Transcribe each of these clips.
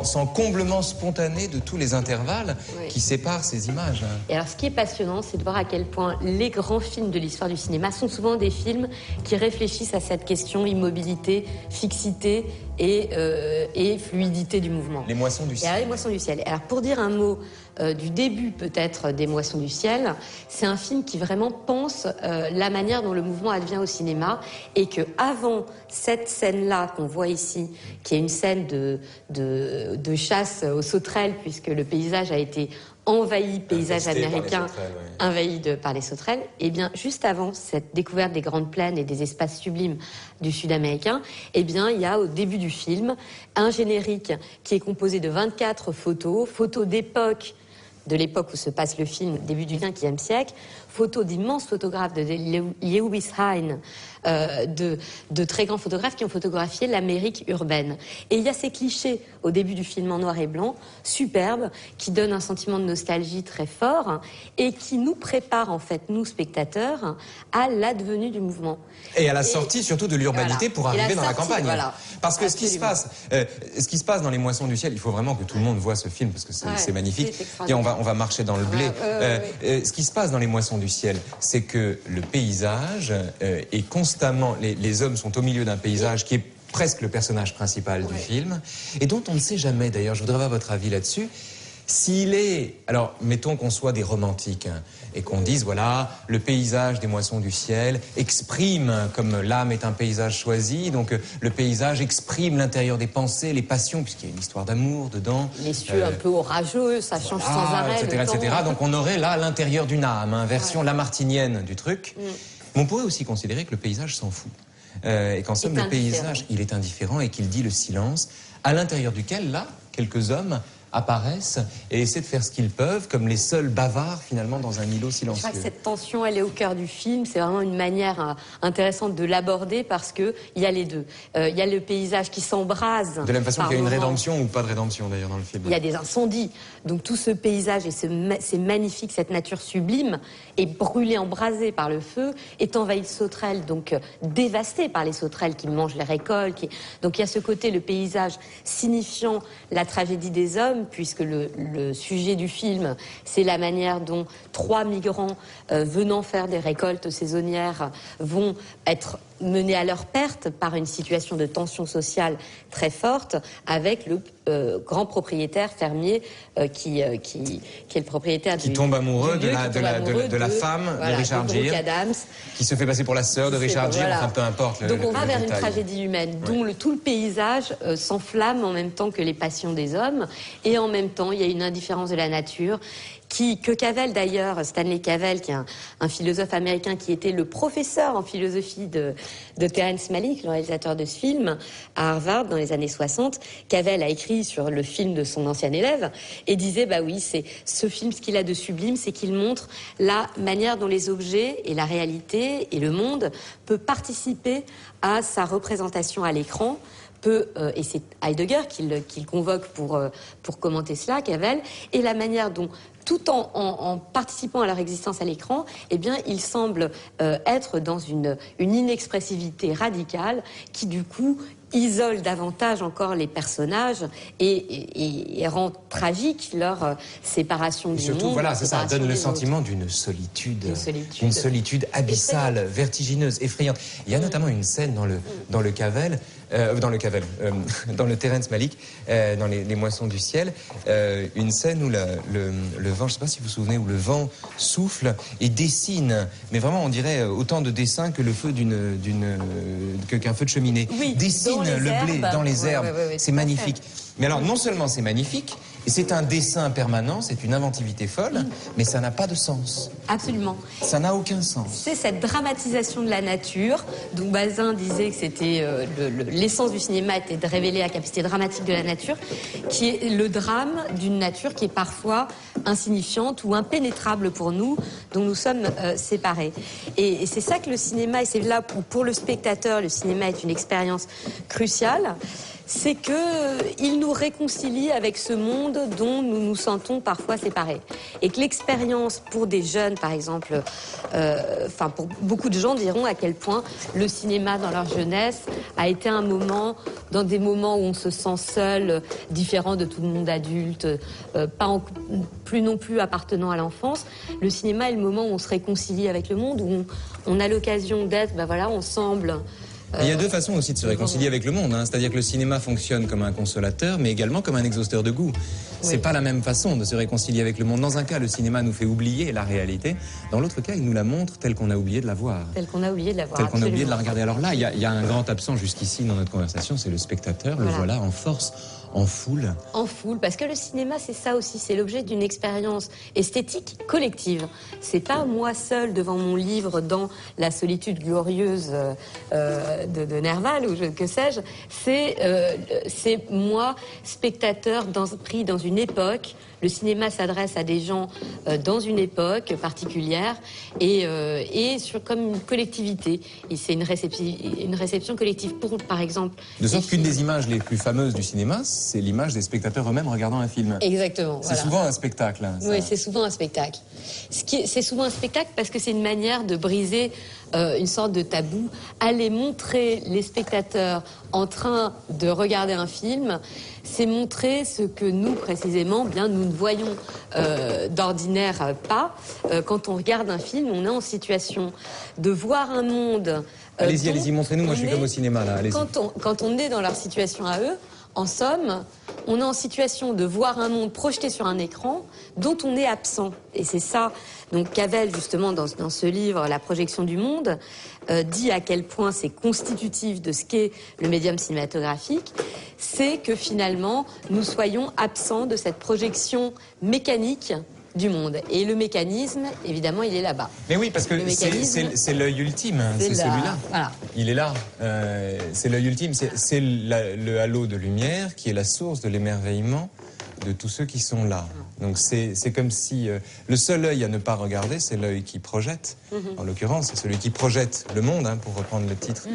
sans comblement spontané de tous les intervalles qui séparent ces images. Et alors, ce qui est passionnant, c'est de voir à quel point les grands films de l'histoire du cinéma sont souvent des films qui réfléchissent à cette question immobilité, fixité et fluidité du mouvement. Les Moissons du ciel. Les Moissons du ciel. Alors, pour dire un mot du début peut-être des Moissons du ciel, c'est un film qui vraiment pense la manière dont le mouvement advient au cinéma, et que avant cette scène-là qu'on voit ici, qui est une scène de chasse aux sauterelles, puisque le paysage a été envahi, paysage américain, envahi par les sauterelles, et bien juste avant cette découverte des grandes plaines et des espaces sublimes du sud-américain, eh bien il y a au début du film un générique qui est composé de 24 photos d'époque, de l'époque où se passe le film, début du XXe siècle, photos d'immenses photographes, de Lewis Hine, de très grands photographes qui ont photographié l'Amérique urbaine. Et il y a ces clichés au début du film en noir et blanc, superbes, qui donnent un sentiment de nostalgie très fort et qui nous préparent en fait, nous spectateurs, à l'advenue du mouvement. Et à la sortie surtout de l'urbanité pour arriver dans la campagne. Voilà. Parce que ce qui se passe dans Les Moissons du ciel, il faut vraiment que tout le monde voit ce film parce que c'est magnifique. Et on va marcher dans le blé. Ce qui se passe dans Les Moissons du ciel, c'est que le paysage est constamment... Les hommes sont au milieu d'un paysage qui est presque le personnage principal du film, et dont on ne sait jamais, d'ailleurs, je voudrais avoir votre avis là-dessus, s'il est... Alors, mettons qu'on soit des romantiques, et qu'on dise, voilà, le paysage des Moissons du ciel exprime, comme l'âme est un paysage choisi, donc le paysage exprime l'intérieur des pensées, les passions, puisqu'il y a une histoire d'amour dedans. Les cieux un peu orageux, ça change sans arrêt. Etc. Donc on aurait là l'intérieur d'une âme, version lamartinienne du truc. Mais on pourrait aussi considérer que le paysage s'en fout. Et qu'en somme, le paysage, il est indifférent et qu'il dit le silence, à l'intérieur duquel, là, quelques hommes apparaissent et essaient de faire ce qu'ils peuvent, comme les seuls bavards, finalement, dans un îlot silencieux. Je crois que cette tension, elle est au cœur du film. C'est vraiment une manière intéressante de l'aborder parce qu'il y a les deux. Il y a le paysage qui s'embrase. De la même façon qu'il y a une rédemption ou pas de rédemption, d'ailleurs, dans le film. Il y a des incendies. Donc tout ce paysage, et c'est magnifique, cette nature sublime, est brûlée, embrasée par le feu, est envahie de sauterelles, donc dévastée par les sauterelles qui mangent les récoltes. Donc il y a ce côté, le paysage, signifiant la tragédie des hommes, puisque le sujet du film, c'est la manière dont 3 migrants venant faire des récoltes saisonnières vont être menés à leur perte par une situation de tension sociale très forte, avec le grand propriétaire fermier qui est le propriétaire qui tombe amoureux de la femme de Richard Gere, qui se fait passer pour la sœur de Richard Gere, enfin peu importe. Donc on va vers une tragédie humaine dont tout le paysage s'enflamme en même temps que les passions des hommes, et en même temps il y a une indifférence de la nature que Cavell d'ailleurs, Stanley Cavell, qui est un philosophe américain qui était le professeur en philosophie de Terrence Malick, le réalisateur de ce film, à Harvard dans les années 60. Cavell a écrit sur le film de son ancien élève et disait, bah oui, c'est ce film, ce qu'il a de sublime, c'est qu'il montre la manière dont les objets et la réalité et le monde peut participer à sa représentation à l'écran. Et c'est Heidegger qui le convoque pour commenter cela, Cavell, et la manière dont, tout en participant à leur existence à l'écran, eh bien, ils semblent être dans une inexpressivité radicale qui, du coup, isole davantage encore les personnages et rend tragique leur séparation du monde. Surtout, voilà, c'est ça, donne le sentiment d'une solitude abyssale, vertigineuse, effrayante. Il y a notamment une scène dans le Terrence Malick, dans les Moissons du ciel, une scène où le vent, je ne sais pas si vous vous souvenez, où le vent souffle et dessine, mais vraiment on dirait autant de dessins que le feu qu'un feu de cheminée. Oui, dessine le blé dans les herbes, c'est magnifique. Mais alors non seulement c'est magnifique, et c'est un dessin permanent, c'est une inventivité folle, mais ça n'a pas de sens. Absolument. Ça n'a aucun sens. C'est cette dramatisation de la nature, dont Bazin disait que c'était l'essence du cinéma était de révéler la capacité dramatique de la nature, qui est le drame d'une nature qui est parfois insignifiante ou impénétrable pour nous, dont nous sommes séparés. Et c'est ça que le cinéma, et c'est là pour le spectateur, le cinéma est une expérience cruciale. c'est qu'il nous réconcilie avec ce monde dont nous nous sentons parfois séparés. Et que l'expérience pour des jeunes, par exemple, pour beaucoup de gens diront à quel point le cinéma dans leur jeunesse a été un moment, dans des moments où on se sent seul, différent de tout le monde adulte, plus non plus appartenant à l'enfance. Le cinéma est le moment où on se réconcilie avec le monde, où on a l'occasion d'être, ensemble. Il y a deux façons aussi de se réconcilier avec le monde, hein. C'est-à-dire que le cinéma fonctionne comme un consolateur, mais également comme un exhausteur de goût. C'est pas la même façon de se réconcilier avec le monde. Dans un cas, le cinéma nous fait oublier la réalité. Dans l'autre cas, il nous la montre telle qu'on a oublié de la voir. Telle qu'on a oublié de la voir. Telle qu'on a oublié de la regarder. Alors là, il y a un grand absent jusqu'ici dans notre conversation, c'est le spectateur. Le voilà en force, en foule. En foule, parce que le cinéma, c'est ça aussi. C'est l'objet d'une expérience esthétique collective. C'est pas moi seul devant mon livre dans la solitude glorieuse de Nerval ou que sais-je. C'est moi, spectateur, pris dans une époque. Le cinéma s'adresse à des gens dans une époque particulière et comme une collectivité. Et c'est une réception collective pour, par exemple... De sorte qu'une des images les plus fameuses du cinéma, c'est l'image des spectateurs eux-mêmes regardant un film. Exactement. C'est souvent un spectacle. Hein, oui, c'est souvent un spectacle. C'est souvent un spectacle parce que c'est une manière de briser une sorte de tabou. Aller montrer les spectateurs en train de regarder un film, c'est montrer ce que nous, précisément, nous ne voyons d'ordinaire pas. Quand on regarde un film, on est en situation de voir un monde... allez-y, montrez-nous, moi je suis comme au cinéma, là. Quand on est dans leur situation à eux, en somme, on est en situation de voir un monde projeté sur un écran dont on est absent. Et c'est ça, donc Cavell, justement, dans ce livre, La projection du monde, dit à quel point c'est constitutif de ce qu'est le médium cinématographique, c'est que finalement, nous soyons absents de cette projection mécanique du monde. Et le mécanisme, évidemment, il est là-bas. Mais oui, parce que c'est l'œil ultime, c'est celui-là. Voilà. Il est là. C'est l'œil ultime, c'est le halo de lumière qui est la source de l'émerveillement de tous ceux qui sont là. Donc c'est comme si le seul œil à ne pas regarder, c'est l'œil qui projette. En l'occurrence, c'est celui qui projette le monde, hein, pour reprendre le titre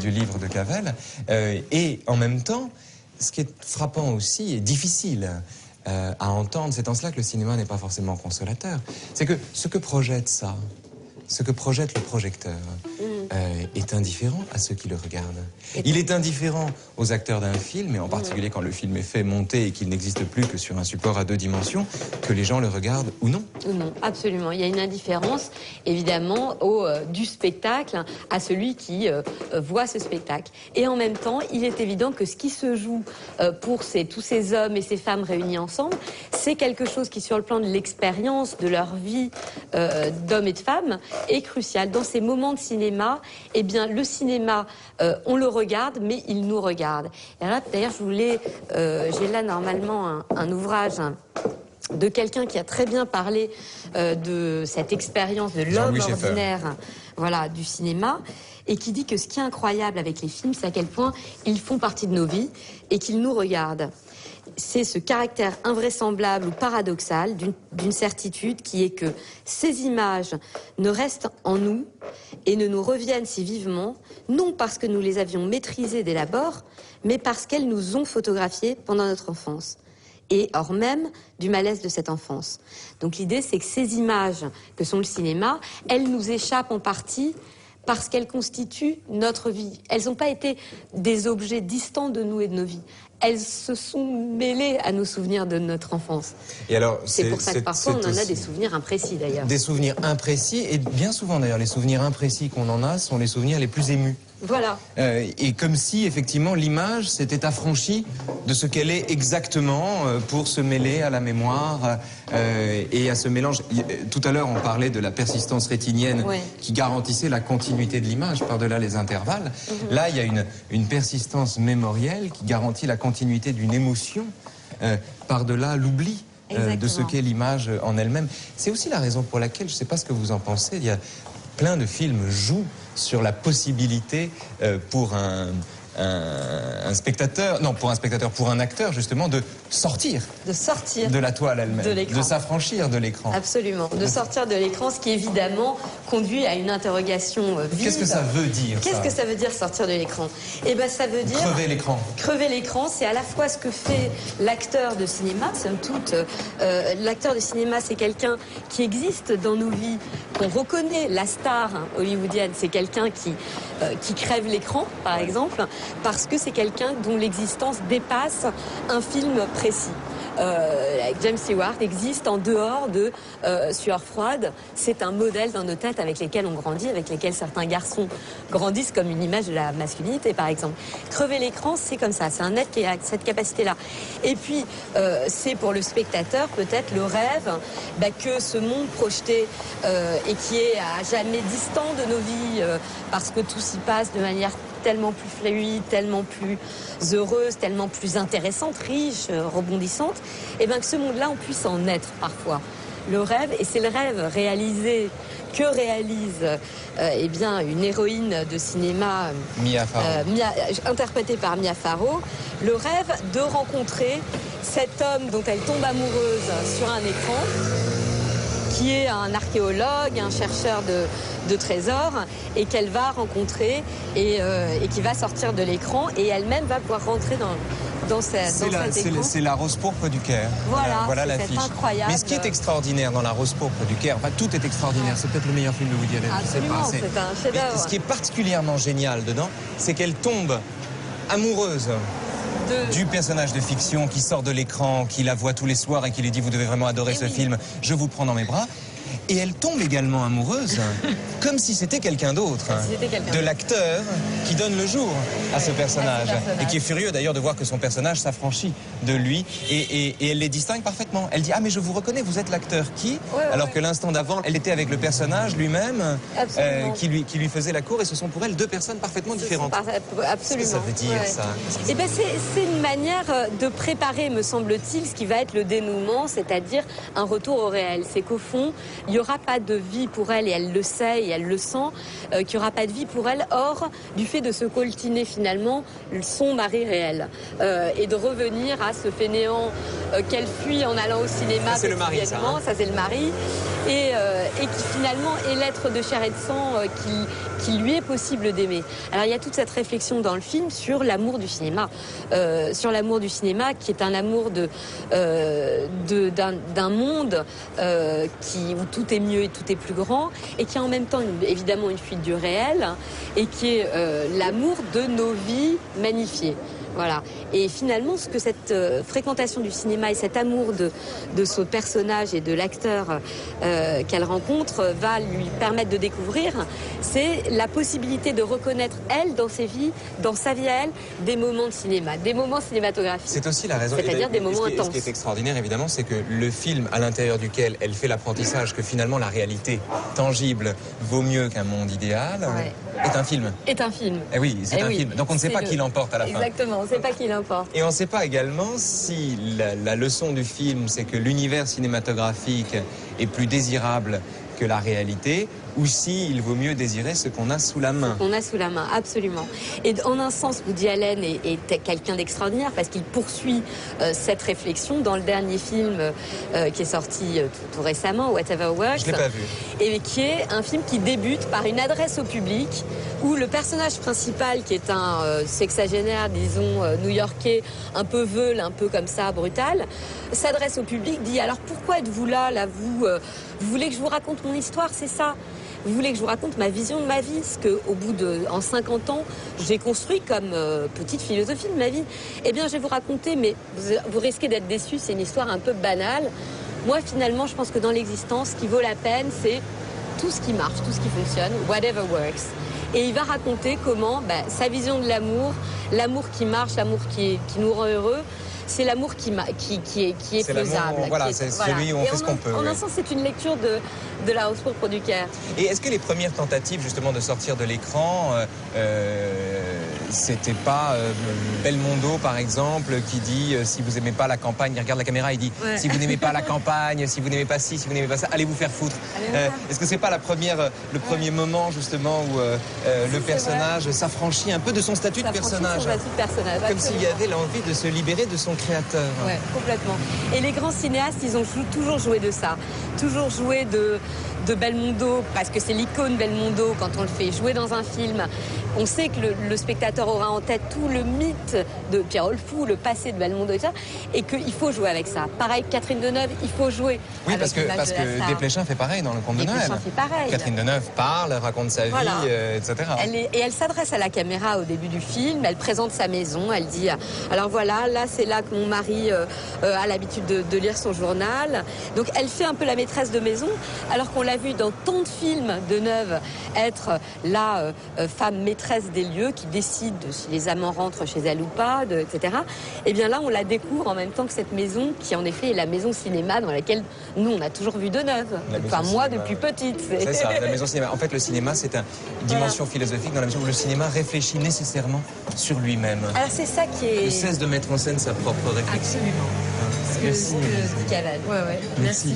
du livre de Cavell. Et en même temps, ce qui est frappant aussi et difficile à entendre, c'est en cela que le cinéma n'est pas forcément consolateur. C'est que ce que projette ça, ce que projette le projecteur, est indifférent à ceux qui le regardent. Il est indifférent aux acteurs d'un film, et en particulier quand le film est fait, monté et qu'il n'existe plus que sur un support à 2 dimensions, que les gens le regardent ou non. Ou non, absolument. Il y a une indifférence, évidemment, du spectacle à celui qui voit ce spectacle. Et en même temps, il est évident que ce qui se joue pour tous ces hommes et ces femmes réunis ensemble, c'est quelque chose qui, sur le plan de l'expérience de leur vie d'hommes et de femmes, est crucial. Dans ces moments de cinéma, eh bien, le cinéma, on le regarde, mais il nous regarde. Et là, d'ailleurs, j'ai là normalement un ouvrage de quelqu'un qui a très bien parlé de cette expérience de l'homme ordinaire, du cinéma, et qui dit que ce qui est incroyable avec les films, c'est à quel point ils font partie de nos vies et qu'ils nous regardent. C'est ce caractère invraisemblable ou paradoxal d'une certitude qui est que ces images ne restent en nous et ne nous reviennent si vivement, non parce que nous les avions maîtrisées dès l'abord, mais parce qu'elles nous ont photographiées pendant notre enfance, et hors même du malaise de cette enfance. Donc l'idée, c'est que ces images que sont le cinéma, elles nous échappent en partie parce qu'elles constituent notre vie. Elles n'ont pas été des objets distants de nous et de nos vies. Elles se sont mêlées à nos souvenirs de notre enfance. Et alors, c'est pour ça que parfois on en a des souvenirs imprécis d'ailleurs. Des souvenirs imprécis, et bien souvent d'ailleurs les souvenirs imprécis qu'on en a sont les souvenirs les plus émus. Voilà. Et comme si effectivement l'image s'était affranchie de ce qu'elle est exactement pour se mêler à la mémoire et à ce mélange. Tout à l'heure on parlait de la persistance rétinienne qui garantissait la continuité de l'image par-delà les intervalles. Là il y a une persistance mémorielle qui garantit la continuité d'une émotion par-delà l'oubli de ce qu'est l'image en elle-même. C'est aussi la raison pour laquelle, je ne sais pas ce que vous en pensez, il y a plein de films jouent sur la possibilité pour un un spectateur, non, pour un spectateur, pour un acteur, justement, de sortir de la toile elle-même, de s'affranchir de l'écran. Absolument, de sortir de l'écran, ce qui évidemment conduit à une interrogation vive. Qu'est-ce que ça veut dire? Qu'est-ce que ça veut dire sortir de l'écran? Eh ben, ça veut dire crever l'écran. Crever l'écran, c'est à la fois ce que fait l'acteur de cinéma, somme toute. L'acteur de cinéma, c'est quelqu'un qui existe dans nos vies, qu'on reconnaît. La star hollywoodienne, c'est quelqu'un qui crève l'écran, par exemple, parce que c'est quelqu'un dont l'existence dépasse un film précis. James Stewart existe en dehors de Sueur froide. C'est un modèle dans nos têtes avec lesquels on grandit, avec lesquels certains garçons grandissent comme une image de la masculinité, par exemple. Crever l'écran, c'est comme ça. C'est un être qui a cette capacité-là. Et puis, c'est pour le spectateur peut-être le rêve que ce monde projeté et qui est à jamais distant de nos vies parce que tout s'y passe de manière tellement plus fluide, tellement plus heureuse, tellement plus intéressante, riche, rebondissante, et bien que ce monde-là, on puisse en être parfois. Le rêve, et c'est le rêve réalisé, que réalise eh bien, une héroïne de cinéma Mia Farrow. Interprétée par Mia Farrow, le rêve de rencontrer cet homme dont elle tombe amoureuse sur un écran, qui est un archéologue, un chercheur de trésors, et qu'elle va rencontrer et qui va sortir de l'écran, et elle-même va pouvoir rentrer dans cet écran. C'est la Rose pourpre du Caire. Voilà l'affiche. Incroyable. Mais ce qui est extraordinaire dans la Rose pourpre du Caire, enfin tout est extraordinaire, c'est peut-être le meilleur film de Woody Allen. Absolument, c'est un chef-d'œuvre. Ce qui est particulièrement génial dedans, c'est qu'elle tombe amoureuse du personnage de fiction qui sort de l'écran, qui la voit tous les soirs et qui lui dit « Vous devez vraiment adorer ce film, je vous prends dans mes bras ». Et elle tombe également amoureuse, comme si c'était quelqu'un d'autre, de l'acteur qui donne le jour à ce personnage. Et qui est furieux d'ailleurs de voir que son personnage s'affranchit de lui. Et elle les distingue parfaitement. Elle dit « Ah mais je vous reconnais, vous êtes l'acteur qui ?» Alors que l'instant d'avant, elle était avec le personnage lui-même qui lui faisait la cour. Et ce sont pour elle deux personnes parfaitement différentes. Absolument. Qu'est-ce que ça veut dire ça? Eh ben, c'est une manière de préparer, me semble-t-il, ce qui va être le dénouement, c'est-à-dire un retour au réel. C'est qu'au fond, il n'y aura pas de vie pour elle, et elle le sait et elle le sent, qu'il n'y aura pas de vie pour elle hors du fait de se coltiner finalement son mari réel et de revenir à ce fainéant qu'elle fuit en allant au cinéma. C'est le mari, ça. Ça, c'est le mari. Et qui finalement est l'être de chair et de sang qui lui est possible d'aimer. Alors il y a toute cette réflexion dans le film sur l'amour du cinéma. Sur l'amour du cinéma qui est un amour d'un monde où tout est mieux et tout est plus grand, et qui a en même temps évidemment une fuite du réel, et qui est l'amour de nos vies magnifiées. Voilà. Et finalement, ce que cette fréquentation du cinéma et cet amour de ce personnage et de l'acteur qu'elle rencontre va lui permettre de découvrir, c'est la possibilité de reconnaître, elle, dans ses vies, dans sa vie à elle, des moments de cinéma, des moments cinématographiques. C'est aussi la raison. C'est-à-dire des moments intenses. Ce qui est extraordinaire, évidemment, c'est que le film à l'intérieur duquel elle fait l'apprentissage que finalement la réalité tangible vaut mieux qu'un monde idéal, est un film. Est un film. Eh oui, c'est un film. Donc on ne sait pas qui l'emporte à la fin. Exactement, on ne sait pas qui l'emporte. Et on ne sait pas également si la leçon du film, c'est que l'univers cinématographique est plus désirable que la réalité, ou si il vaut mieux désirer ce qu'on a sous la main. Ce qu'on a sous la main, absolument. Et en un sens, Woody Allen est quelqu'un d'extraordinaire parce qu'il poursuit cette réflexion dans le dernier film qui est sorti tout récemment, Whatever Works. Je ne l'ai pas vu. Et qui est un film qui débute par une adresse au public où le personnage principal, qui est un sexagénaire, disons, new-yorkais, un peu veule, un peu comme ça, brutal, s'adresse au public, dit « Alors pourquoi êtes-vous là, vous voulez que je vous raconte mon histoire, c'est ça ? Vous voulez que je vous raconte ma vision de ma vie, ce qu'au bout en 50 ans, j'ai construit comme petite philosophie de ma vie. Eh bien, je vais vous raconter, mais vous risquez d'être déçus, c'est une histoire un peu banale. Moi, finalement, je pense que dans l'existence, ce qui vaut la peine, c'est tout ce qui marche, tout ce qui fonctionne, whatever works. Et il va raconter comment sa vision de l'amour, l'amour qui marche, l'amour qui nous rend heureux, c'est l'amour qui est faisable. Voilà, c'est celui où on fait ce qu'on peut. En un sens, c'est une lecture de la Rose pourpre du Caire. Et est-ce que les premières tentatives, justement, de sortir de l'écran c'était pas Belmondo, par exemple, qui dit si vous aimez pas la campagne, il regarde la caméra, il dit si vous n'aimez pas la campagne, si vous n'aimez pas ci, si vous n'aimez pas ça, allez vous faire foutre. Est-ce que c'est pas le premier moment justement où le personnage s'affranchit un peu de son statut de personnage, comme s'il y avait l'envie de se libérer de son créateur. Ouais, complètement. Et les grands cinéastes, ils ont toujours joué de ça, toujours joué de Belmondo, parce que c'est l'icône Belmondo. Quand on le fait jouer dans un film, on sait que le spectateur aura en tête tout le mythe de Pierre Olfou, le passé de Belmondo et ça, et qu'il faut jouer avec ça. Pareil que Catherine Deneuve, il faut jouer. Oui, avec parce que Desplechin fait pareil dans Le Comte de Noël. Desplechin fait pareil. Catherine Deneuve parle, raconte sa vie, etc. Et elle s'adresse à la caméra au début du film, elle présente sa maison, elle dit alors voilà, là c'est là que mon mari a l'habitude de lire son journal. Donc elle fait un peu la maîtresse de maison, alors qu'on l'a vu dans tant de films de Deneuve être la femme maîtresse des lieux qui décide si les amants rentrent chez elle ou pas, etc. Et bien là, on la découvre en même temps que cette maison qui en effet est la maison cinéma dans laquelle nous on a toujours vu Deneuve. Enfin moi depuis petite. C'est ça, la maison cinéma. En fait, le cinéma c'est une dimension philosophique dans la mesure où le cinéma réfléchit nécessairement sur lui-même. Alors c'est ça qui est... Il cesse de mettre en scène sa propre réflexion. Absolument. Merci. Dit Cavell. Ouais. Merci.